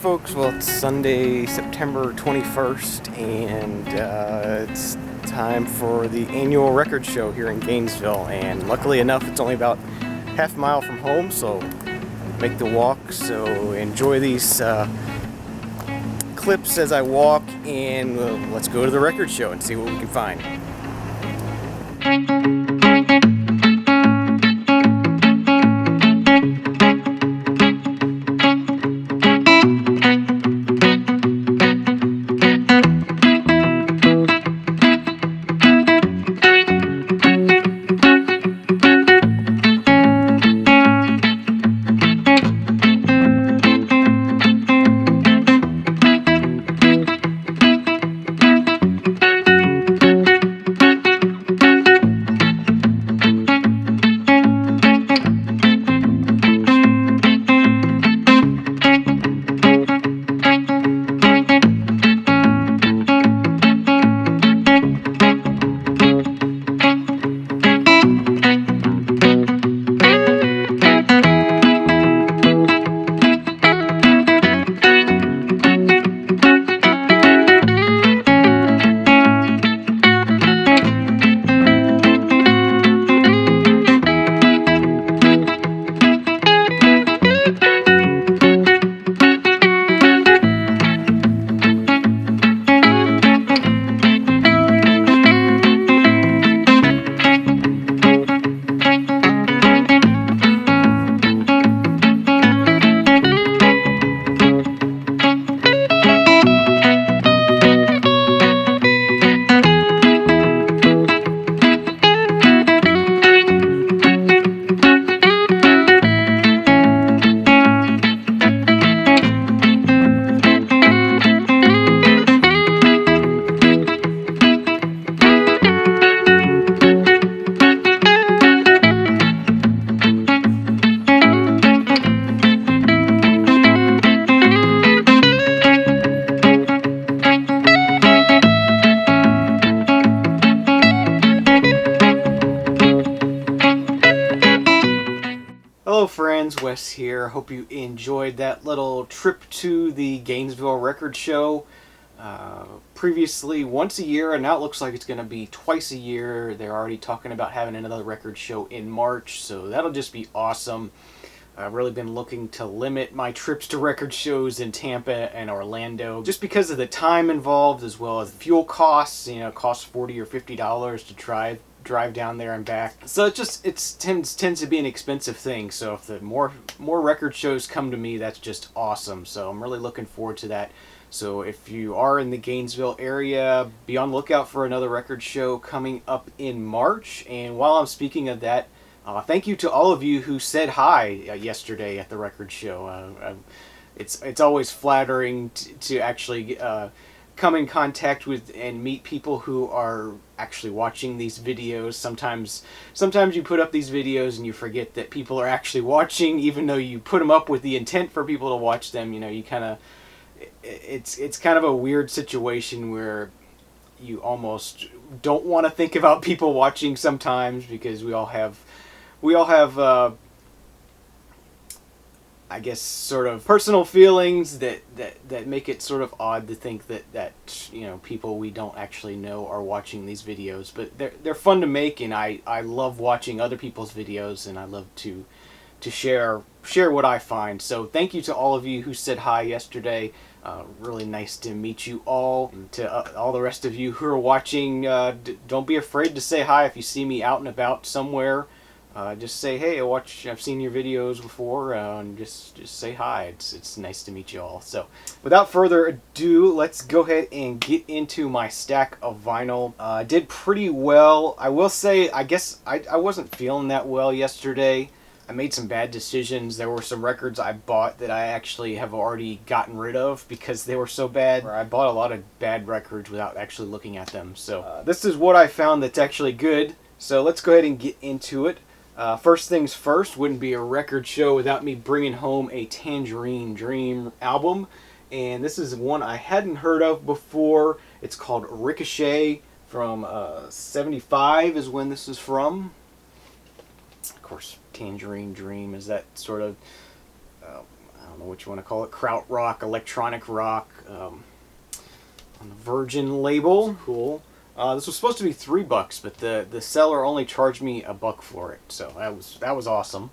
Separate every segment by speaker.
Speaker 1: folks, well, it's Sunday, September 21st, and it's time for the annual record show here in Gainesville, and luckily enough, it's only about half a mile from home, so make the walk. So enjoy these clips as I walk, and let's go to the record show and see what we can find. Hello friends, Wes here. Hope you enjoyed that little trip to the Gainesville Record Show. Previously once a year, and now it looks like it's going to be twice a year. They're already talking about having another record show in March, so that'll just be awesome. I've really been looking to limit my trips to record shows in Tampa and Orlando just because of the time involved, as well as fuel costs. You know, it costs $40 or $50 to drive down there and back. So it tends to be an expensive thing. So if the more record shows come to me, that's just awesome. So I'm really looking forward to that. So if you are in the Gainesville area, be on the lookout for another record show coming up in March. And while I'm speaking of that, thank you to all of you who said hi yesterday at the record show. It's always flattering to actually come in contact with and meet people who are actually watching these videos. Sometimes you put up these videos and you forget that people are actually watching, even though you put them up with the intent for people to watch them. You know, you kind of, it's kind of a weird situation where you almost don't want to think about people watching sometimes, because we all have I guess sort of personal feelings that make it sort of odd to think that you know, people we don't actually know are watching these videos. But they're fun to make, and I love watching other people's videos, and I love to share what I find. So thank you to all of you who said hi yesterday. Really nice to meet you all. And to all the rest of you who are watching, don't be afraid to say hi if you see me out and about somewhere. Just say, hey, I've seen your videos before, and just say hi. It's nice to meet you all. So without further ado, let's go ahead and get into my stack of vinyl. I did pretty well. I will say, I guess I wasn't feeling that well yesterday. I made some bad decisions. There were some records I bought that I actually have already gotten rid of because they were so bad. I bought a lot of bad records without actually looking at them. So this is what I found that's actually good. So let's go ahead and get into it. First things first, wouldn't be a record show without me bringing home a Tangerine Dream album. And this is one I hadn't heard of before. It's called Ricochet from 75 is when this is from. Of course, Tangerine Dream is that sort of I don't know what you want to call it, krautrock, electronic rock, on the Virgin label. Cool. This was supposed to be $3, but the seller only charged me $1 for it, so that was awesome.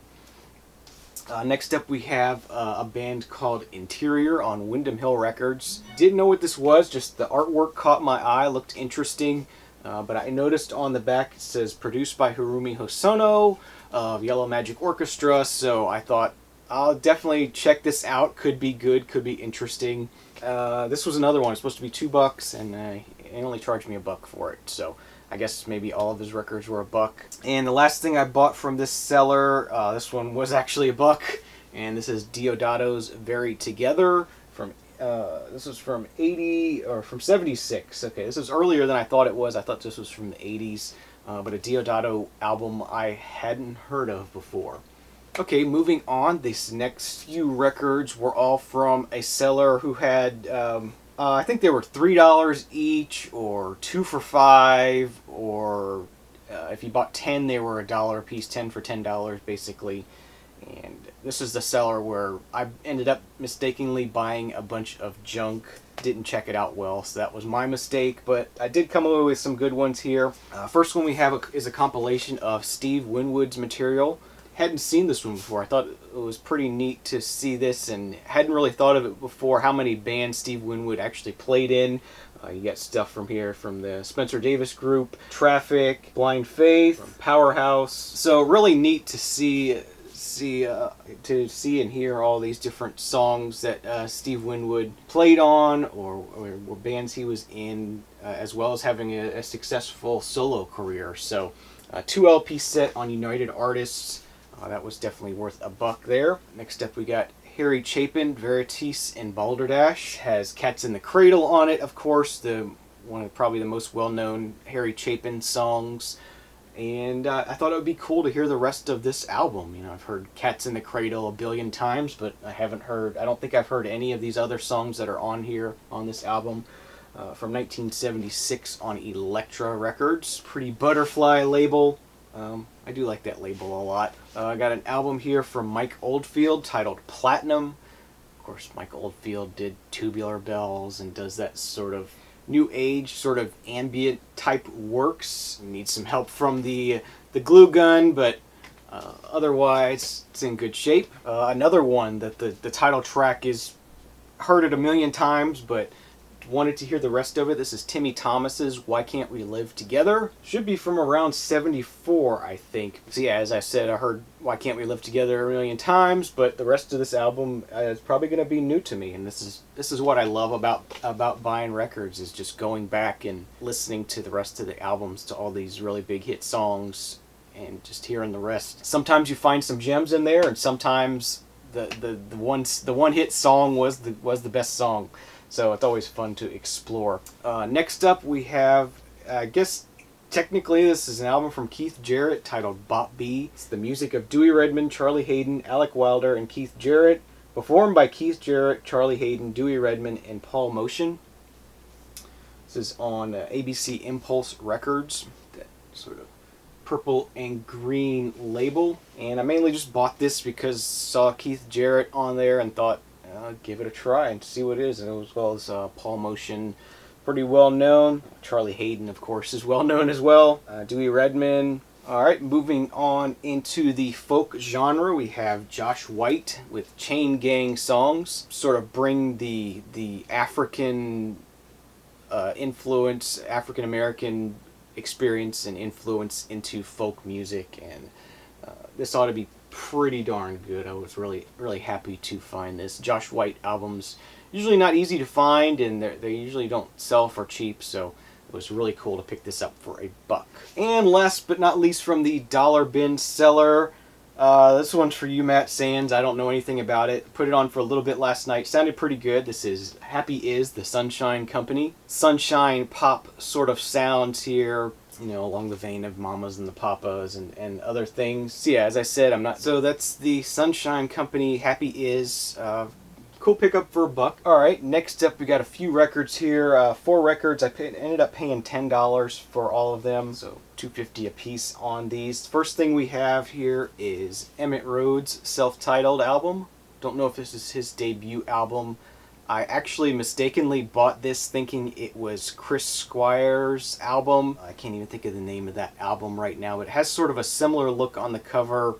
Speaker 1: Next up we have a band called Interior on Windham Hill Records. Didn't know what this was, just the artwork caught my eye, looked interesting. But I noticed on the back it says produced by Hirumi Hosono of Yellow Magic Orchestra, so I thought I'll definitely check this out. Could be good, could be interesting. This was another one. It's supposed to be $2, and he only charged me $1 for it, so I guess maybe all of his records were $1. And the last thing I bought from this seller, this one was actually $1, and this is Diodato's Very Together from this was from 80 or from 76. Okay, this is earlier than I thought it was. I thought this was from the 80s, but a Diodato album I hadn't heard of before. Okay, moving on. These next few records were all from a seller who had I think they were $3 each, or 2 for $5, or if you bought 10, they were $1 a piece, 10 for $10 basically. And this is the seller where I ended up mistakenly buying a bunch of junk. Didn't check it out well, so that was my mistake, but I did come away with some good ones here. First one we have is a compilation of Steve Winwood's material. Hadn't seen this one before. I thought it was pretty neat to see this, and hadn't really thought of it before, how many bands Steve Winwood actually played in. You get stuff from here from the Spencer Davis Group, Traffic, Blind Faith, Powerhouse. So really neat to see and hear all these different songs that Steve Winwood played on, or bands he was in, as well as having a successful solo career. So 2 LP set on United Artists. That was definitely worth $1 there. Next up we got Harry Chapin, Veritas and Balderdash. Has Cats in the Cradle on it, of course, one of probably the most well-known Harry Chapin songs. And I thought it would be cool to hear the rest of this album. You know, I've heard Cats in the Cradle a billion times, but I don't think I've heard any of these other songs that are on here on this album. From 1976 on Elektra Records. Pretty Butterfly label. I do like that label a lot. I got an album here from Mike Oldfield titled Platinum. Of course, Mike Oldfield did Tubular Bells and does that sort of new age, sort of ambient type works. Needs some help from the glue gun, but otherwise it's in good shape. Another one that the title track is heard it a million times, but wanted to hear the rest of it. This is Timmy Thomas's Why Can't We Live Together. Should be from around 74, I think. So yeah, as I said, I heard Why Can't We Live Together a million times, but the rest of this album is probably going to be new to me, and this is what I love about buying records, is just going back and listening to the rest of the albums, to all these really big hit songs, and just hearing the rest. Sometimes you find some gems in there, and sometimes the one hit song was the best song. So it's always fun to explore. Next up we have, I guess technically this is an album from Keith Jarrett titled Bop B. It's the music of Dewey Redman, Charlie Hayden, Alec Wilder, and Keith Jarrett. Performed by Keith Jarrett, Charlie Hayden, Dewey Redman, and Paul Motion. This is on ABC Impulse Records. That sort of purple and green label. And I mainly just bought this because saw Keith Jarrett on there and thought, give it a try and see what it is. And as well as Paul Motion, pretty well known. Charlie Hayden, of course, is well known as well. Dewey Redman. Alright, moving on into the folk genre, we have Josh White with Chain Gang Songs. Sort of bring the African influence, African American experience and influence into folk music, and this ought to be pretty darn good. I was really happy to find this. Josh White albums usually not easy to find, and they usually don't sell for cheap, so it was really cool to pick this up for $1. And last but not least, from the Dollar Bin seller, this one's for you, Matt Sands. I don't know anything about it. Put it on for a little bit last night. Sounded pretty good. This is Happy Is, the Sunshine Company. Sunshine pop sort of sounds here, you know, along the vein of Mamas and the Papas and other things. So yeah, as I said, so that's the Sunshine Company, Happy Is. Cool pickup for $1. Alright, next up we got a few records here. 4 records. I ended up paying $10 for all of them, so $2.50 a piece on these. First thing we have here is Emmett Rhodes' self-titled album, Don't know if this is his debut album. I actually mistakenly bought this thinking it was Chris Squire's album. I can't even think of the name of that album right now. It has sort of a similar look on the cover.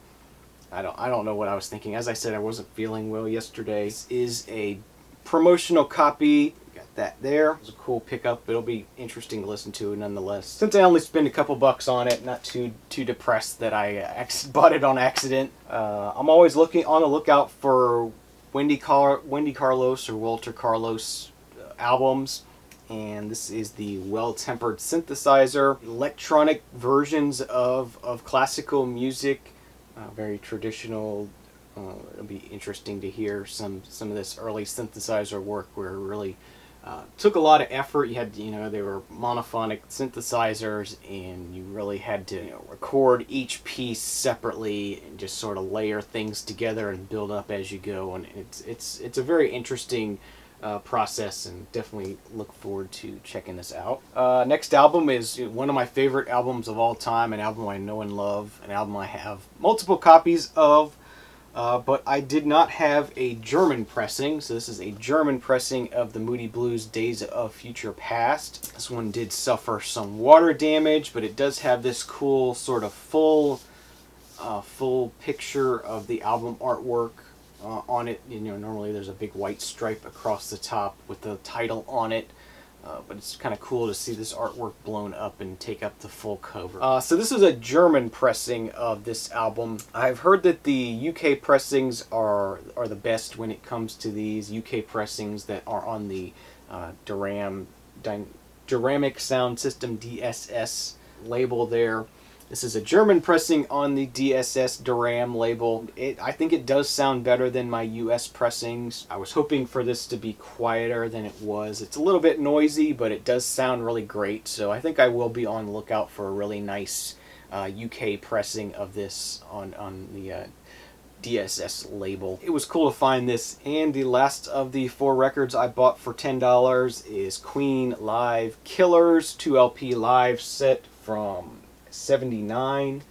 Speaker 1: I don't know what I was thinking. As I said, I wasn't feeling well yesterday. This is a promotional copy. Got that there. It's a cool pickup. It'll be interesting to listen to nonetheless. Since I only spent a couple bucks on it, not too depressed that I bought it on accident. I'm always looking on the lookout for Wendy Carlos or Walter Carlos albums, and this is the Well-Tempered Synthesizer. Electronic versions of classical music, very traditional. It'll be interesting to hear some of this early synthesizer work where it really took a lot of effort. You had, they were monophonic synthesizers, and you really had to record each piece separately and just sort of layer things together and build up as you go. And it's a very interesting process, and definitely look forward to checking this out. Next album is one of my favorite albums of all time, an album I know and love, an album I have multiple copies of. But I did not have a German pressing, so this is a German pressing of the Moody Blues Days of Future Past. This one did suffer some water damage, but it does have this cool sort of full picture of the album artwork on it. Normally there's a big white stripe across the top with the title on it. But it's kind of cool to see this artwork blown up and take up the full cover. So this is a German pressing of this album. I've heard that the UK pressings are the best when it comes to these UK pressings that are on the Dynamic Sound System DSS label there. This is a German pressing on the DSS Duram label. I think it does sound better than my US pressings. I was hoping for this to be quieter than it was. It's a little bit noisy, but it does sound really great. So I think I will be on the lookout for a really nice UK pressing of this on the DSS label. It was cool to find this. And the last of the 4 records I bought for $10 is Queen Live Killers 2LP live set from '79.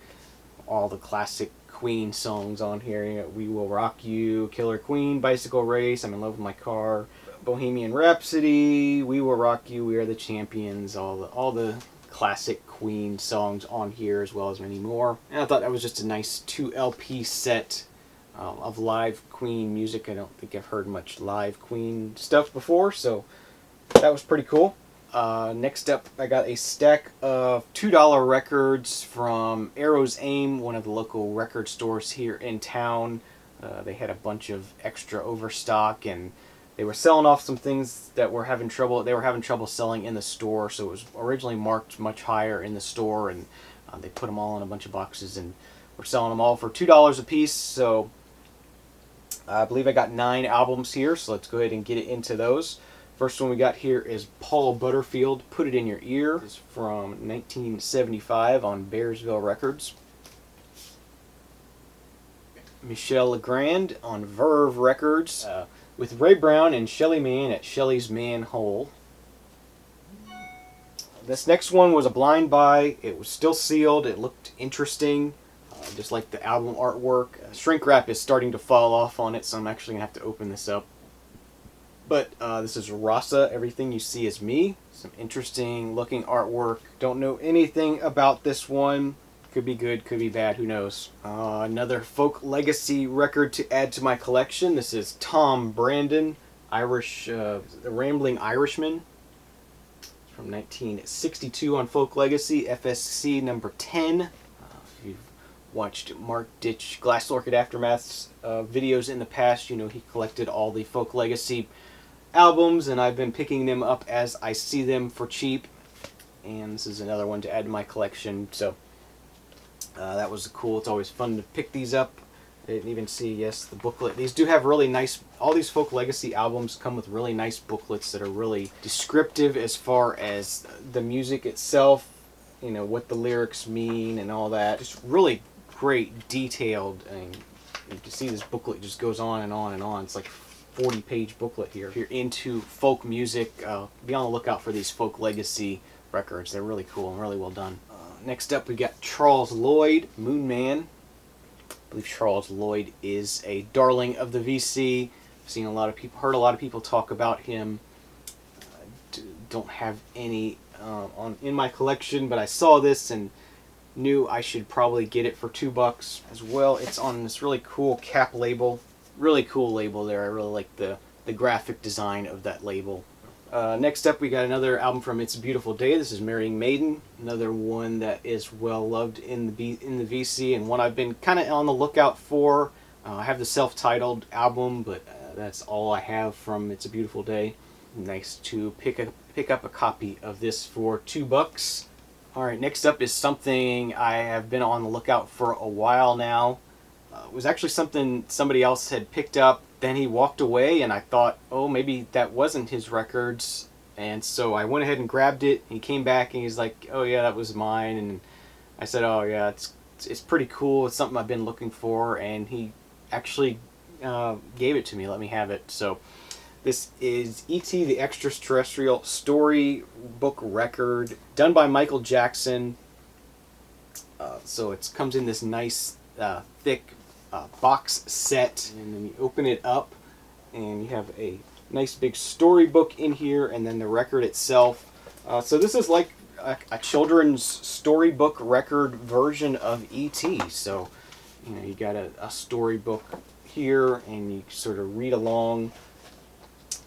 Speaker 1: All the classic Queen songs on here. We Will Rock You, Killer Queen, Bicycle Race, I'm in Love with My Car, Bohemian Rhapsody, We Will Rock You, We Are the Champions, all the classic Queen songs on here, as well as many more. And I thought that was just a nice 2LP set of live Queen music. I don't think I've heard much live Queen stuff before, so that was pretty cool. Next up, I got a stack of $2 records from Arrow's Aim, one of the local record stores here in town. They had a bunch of extra overstock, and they were selling off some things that were having trouble. They were having trouble selling in the store, so it was originally marked much higher in the store, and they put them all in a bunch of boxes, and we're selling them all for $2 a piece. So I believe I got 9 albums here, so let's go ahead and get into those. First one we got here is Paul Butterfield, Put It in Your Ear. It's from 1975 on Bearsville Records. Michel Legrand on Verve Records, with Ray Brown and Shelly Manne at Shelly's Manhole. This next one was a blind buy. It was still sealed. It looked interesting, just like the album artwork. Shrink wrap is starting to fall off on it, so I'm actually going to have to open this up. But this is Rasa, Everything You See Is Me. Some interesting looking artwork. Don't know anything about this one. Could be good, could be bad, who knows. Another folk legacy record to add to my collection. This is Tom Brandon, The Rambling Irishman. It's from 1962 on Folk Legacy, FSC number 10. If you've watched Mark Ditch Glass Orchid Aftermath's videos in the past, you know he collected all the Folk Legacy albums, and I've been picking them up as I see them for cheap. And this is another one to add to my collection, so that was cool. It's always fun to pick these up. I didn't even see, yes, the booklet. These do have really nice, all these Folk Legacy albums come with really nice booklets that are really descriptive as far as the music itself, you know, what the lyrics mean and all that. Just really great, detailed, and you can see this booklet just goes on and on and on. It's like 40-page booklet here. If you're into folk music, be on the lookout for these Folk Legacy records. They're really cool and really well done. Next up, we got Charles Lloyd, Moon Man, believe Charles Lloyd is a darling of the VC. I've seen heard a lot of people talk about him. Don't have any in my collection, but I saw this and knew I should probably get it for $2 as well. It's on this really cool cap label. Really cool label there. I really like the graphic design of that label. Next up, we got another album from It's a Beautiful Day. This is Marrying Maiden, another one that is well loved in the VC, and one I've been kind of on the lookout for. I have the self-titled album, but that's all I have from It's a Beautiful Day. Nice to pick up a copy of this for $2. All right, next up is something I have been on the lookout for a while now. It was actually something somebody else had picked up. Then he walked away, and I thought, oh, maybe that wasn't his records. And so I went ahead and grabbed it. He came back, and he's like, oh, yeah, that was mine. And I said, oh, yeah, it's pretty cool. It's something I've been looking for. And he actually gave it to me, let me have it. So this is E.T. the Extraterrestrial storybook record done by Michael Jackson. So it comes in this nice, thick box set, and then you open it up and you have a nice big storybook in here, and then the record itself. So this is like a children's storybook record version of E.T. So you got a storybook here, and you sort of read along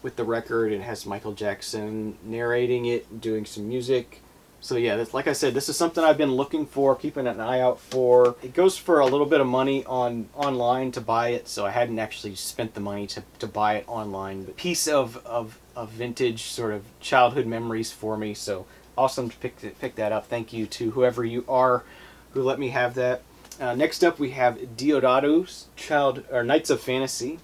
Speaker 1: with the record. It has Michael Jackson narrating it, doing some music. So yeah, like I said, this is something I've been looking for, keeping an eye out for. It goes for a little bit of money online to buy it, so I hadn't actually spent the money to buy it online. But piece of vintage sort of childhood memories for me, so awesome to pick that up. Thank you to whoever you are who let me have that. Next up, we have Deodato's Knights of Fantasy,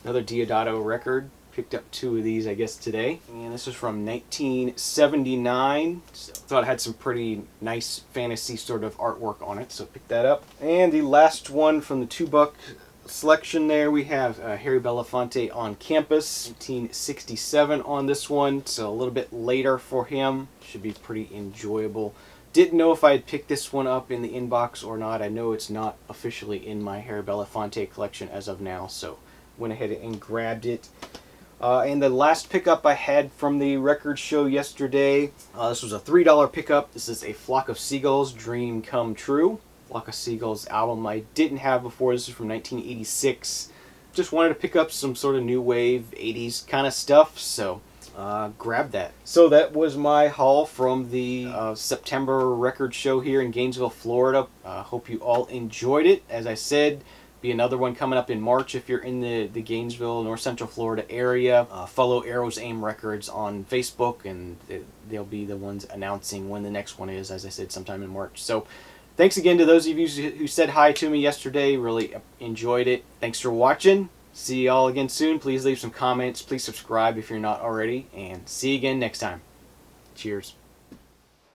Speaker 1: another Deodato record. Picked up 2 of these, I guess, today. And this is from 1979. So thought it had some pretty nice fantasy sort of artwork on it, so picked that up. And the last one from the $2 selection there, we have Harry Belafonte on Campus, 1967 on this one. So a little bit later for him. Should be pretty enjoyable. Didn't know if I'd pick this one up in the inbox or not. I know it's not officially in my Harry Belafonte collection as of now, so went ahead and grabbed it. And the last pickup I had from the record show yesterday, this was a $3 pickup. This is a Flock of Seagulls, Dream Come True. Flock of Seagulls album I didn't have before. This is from 1986. Just wanted to pick up some sort of new wave 80s kind of stuff, so grabbed that. So that was my haul from the September record show here in Gainesville, Florida. Hope you all enjoyed it. As I said, be another one coming up in March if you're in the Gainesville, North Central Florida area. Follow Arrow's Aim Records on Facebook, and they'll be the ones announcing when the next one is, as I said, sometime in March. So thanks again to those of you who said hi to me yesterday. Really enjoyed it. Thanks for watching. See y'all again soon. Please leave some comments. Please subscribe if you're not already, and see you again next time. Cheers.